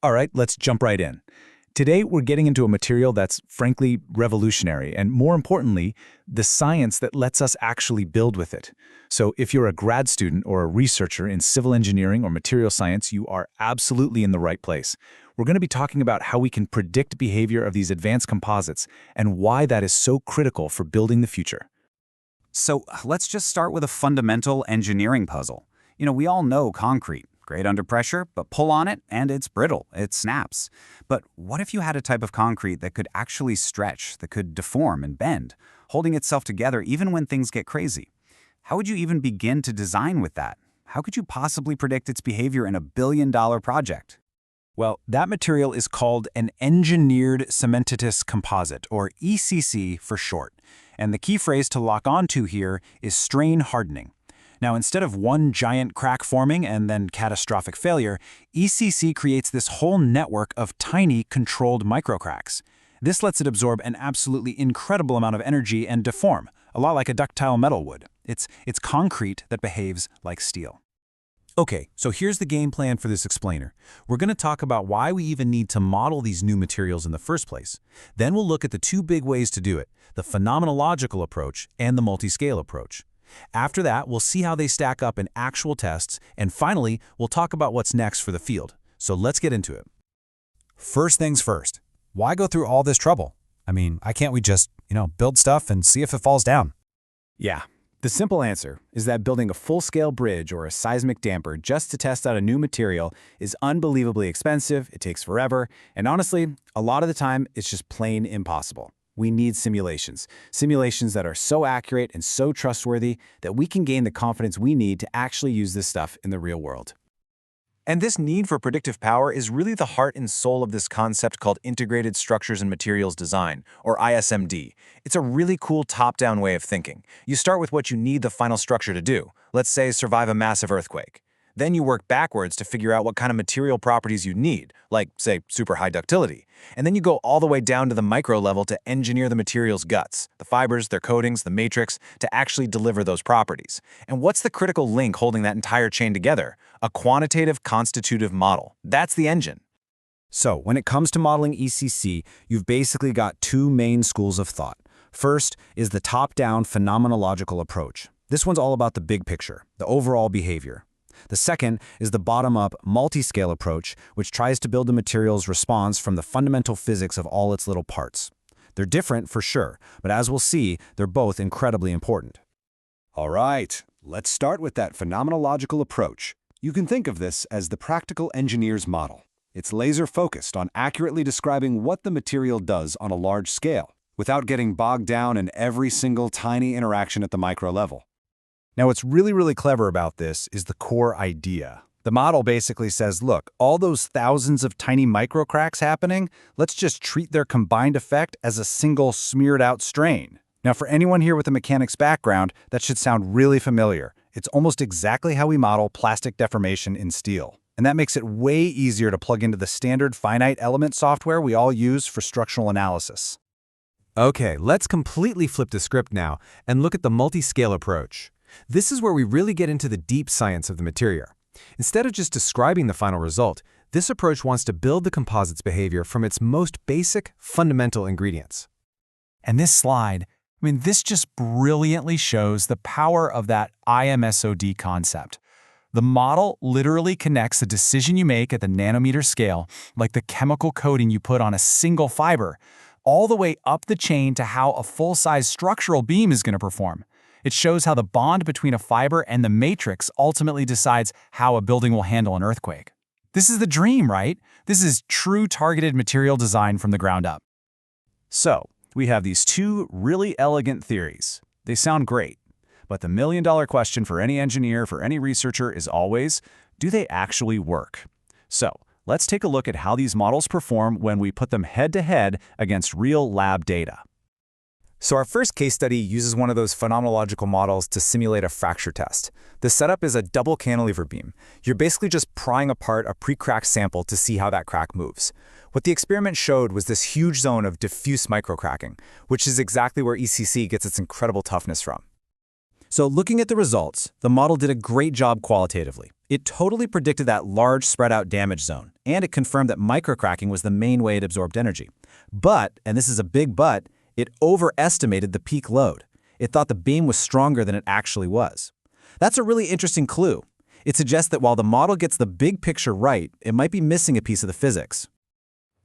All right, let's jump right in. Today, we're getting into a material that's frankly revolutionary, and more importantly, the science that lets us actually build with it. So if you're a grad student or a researcher in civil engineering or material science, you are absolutely in the right place. We're going to be talking about how we can predict behavior of these advanced composites and why that is so critical for building the future. So let's just start with a fundamental engineering puzzle. We all know concrete. Great under pressure, but pull on it and it's brittle, it snaps. But what if you had a type of concrete that could actually stretch, that could deform and bend, holding itself together even when things get crazy? How would you even begin to design with that? How could you possibly predict its behavior in a billion-dollar project? Well, that material is called an engineered cementitious composite, or ECC for short. And the key phrase to lock onto here is strain hardening. Now, instead of one giant crack forming and then catastrophic failure, ECC creates this whole network of tiny, controlled microcracks. This lets it absorb an absolutely incredible amount of energy and deform, a lot like a ductile metal would. It's concrete that behaves like steel. Okay, so here's the game plan for this explainer. We're going to talk about why we even need to model these new materials in the first place. Then we'll look at the two big ways to do it, the phenomenological approach and the multi-scale approach. After that, we'll see how they stack up in actual tests, and finally, we'll talk about what's next for the field. So let's get into it. First things first, why go through all this trouble? Why can't we just, build stuff and see if it falls down? Yeah, the simple answer is that building a full-scale bridge or a seismic damper just to test out a new material is unbelievably expensive, it takes forever, and honestly, a lot of the time, it's just plain impossible. We need simulations that are so accurate and so trustworthy that we can gain the confidence we need to actually use this stuff in the real world. And this need for predictive power is really the heart and soul of this concept called Integrated Structures and Materials Design, or ISMD. It's a really cool top-down way of thinking. You start with what you need the final structure to do, let's say survive a massive earthquake. Then you work backwards to figure out what kind of material properties you need, like, say, super high ductility. And then you go all the way down to the micro level to engineer the material's guts, the fibers, their coatings, the matrix, to actually deliver those properties. And what's the critical link holding that entire chain together? A quantitative constitutive model. That's the engine. So, when it comes to modeling ECC, you've basically got two main schools of thought. First is the top-down phenomenological approach. This one's all about the big picture, the overall behavior. The second is the bottom-up, multi-scale approach, which tries to build the material's response from the fundamental physics of all its little parts. They're different for sure, but as we'll see, they're both incredibly important. All right, let's start with that phenomenological approach. You can think of this as the practical engineer's model. It's laser-focused on accurately describing what the material does on a large scale, without getting bogged down in every single tiny interaction at the micro level. Now, what's really clever about this is the core idea. The model basically says, look, all those thousands of tiny microcracks happening, let's just treat their combined effect as a single smeared-out strain. Now, for anyone here with a mechanics background, that should sound really familiar. It's almost exactly how we model plastic deformation in steel. And that makes it way easier to plug into the standard finite element software we all use for structural analysis. Okay, let's completely flip the script now and look at the multi-scale approach. This is where we really get into the deep science of the material. Instead of just describing the final result, this approach wants to build the composite's behavior from its most basic, fundamental ingredients. And this slide, this just brilliantly shows the power of that IMSOD concept. The model literally connects the decision you make at the nanometer scale, like the chemical coating you put on a single fiber, all the way up the chain to how a full-size structural beam is going to perform. It shows how the bond between a fiber and the matrix ultimately decides how a building will handle an earthquake. This is the dream, right? This is true targeted material design from the ground up. So, we have these two really elegant theories. They sound great, but the million-dollar question for any engineer, for any researcher is always, do they actually work? So, let's take a look at how these models perform when we put them head-to-head against real lab data. So our first case study uses one of those phenomenological models to simulate a fracture test. The setup is a double cantilever beam. You're basically just prying apart a pre-cracked sample to see how that crack moves. What the experiment showed was this huge zone of diffuse microcracking, which is exactly where ECC gets its incredible toughness from. So looking at the results, the model did a great job qualitatively. It totally predicted that large spread-out damage zone, and it confirmed that microcracking was the main way it absorbed energy. But, and this is a big but, it overestimated the peak load. It thought the beam was stronger than it actually was. That's a really interesting clue. It suggests that while the model gets the big picture right, it might be missing a piece of the physics.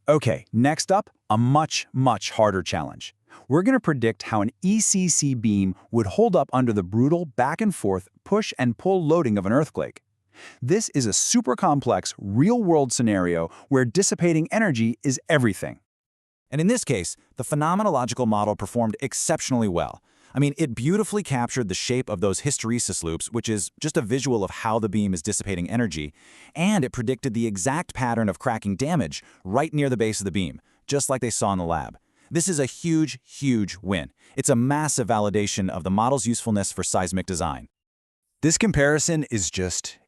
Okay, next up, a much, much harder challenge. We're going to predict how an ECC beam would hold up under the brutal back-and-forth push and pull loading of an earthquake. This is a super complex, real-world scenario where dissipating energy is everything. And in this case, the phenomenological model performed exceptionally well. I mean, it beautifully captured the shape of those hysteresis loops, which is just a visual of how the beam is dissipating energy, and it predicted the exact pattern of cracking damage right near the base of the beam, just like they saw in the lab. This is a huge, huge win. It's a massive validation of the model's usefulness for seismic design. This comparison is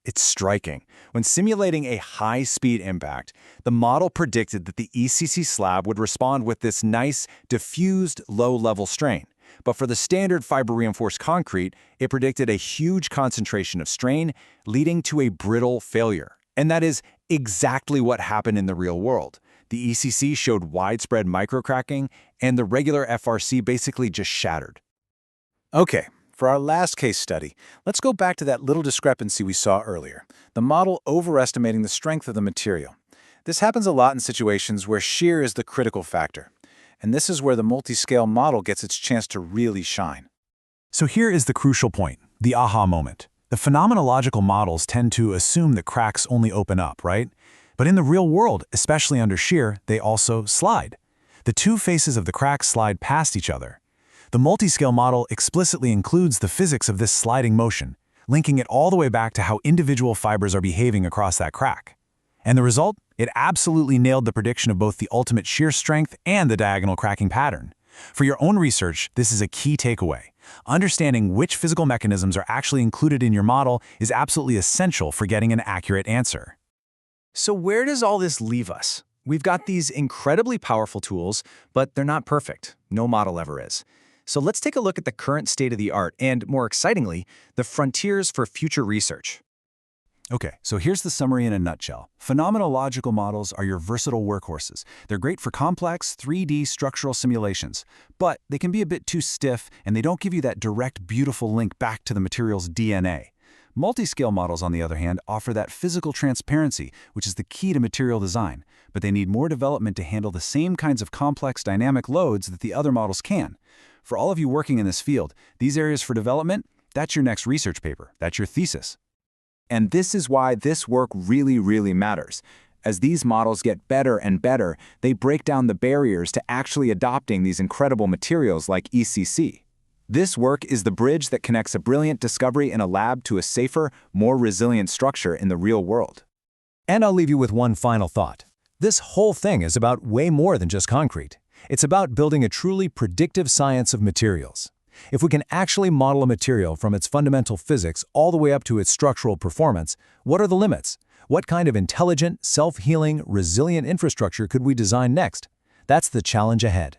it's striking. When simulating a high-speed impact, the model predicted that the ECC slab would respond with this nice, diffused, low-level strain. But for the standard fiber-reinforced concrete, it predicted a huge concentration of strain, leading to a brittle failure. And that is exactly what happened in the real world. The ECC showed widespread microcracking, and the regular FRC basically just shattered. Okay, for our last case study, let's go back to that little discrepancy we saw earlier, the model overestimating the strength of the material. This happens a lot in situations where shear is the critical factor. And this is where the multi-scale model gets its chance to really shine. So here is the crucial point, the aha moment. The phenomenological models tend to assume that cracks only open up, right? But in the real world, especially under shear, they also slide. The two faces of the crack slide past each other. The multi-scale model explicitly includes the physics of this sliding motion, linking it all the way back to how individual fibers are behaving across that crack. And the result? It absolutely nailed the prediction of both the ultimate shear strength and the diagonal cracking pattern. For your own research, this is a key takeaway. Understanding which physical mechanisms are actually included in your model is absolutely essential for getting an accurate answer. So where does all this leave us? We've got these incredibly powerful tools, but they're not perfect. No model ever is. So let's take a look at the current state of the art and, more excitingly, the frontiers for future research. Okay, so here's the summary in a nutshell. Phenomenological models are your versatile workhorses. They're great for complex 3D structural simulations, but they can be a bit too stiff and they don't give you that direct, beautiful link back to the material's DNA. Multi-scale models, on the other hand, offer that physical transparency, which is the key to material design, but they need more development to handle the same kinds of complex dynamic loads that the other models can. For all of you working in this field, these areas for development, that's your next research paper, that's your thesis. And this is why this work really, really matters. As these models get better and better, they break down the barriers to actually adopting these incredible materials like ECC. This work is the bridge that connects a brilliant discovery in a lab to a safer, more resilient structure in the real world. And I'll leave you with one final thought. This whole thing is about way more than just concrete. It's about building a truly predictive science of materials. If we can actually model a material from its fundamental physics all the way up to its structural performance, what are the limits? What kind of intelligent, self-healing, resilient infrastructure could we design next? That's the challenge ahead.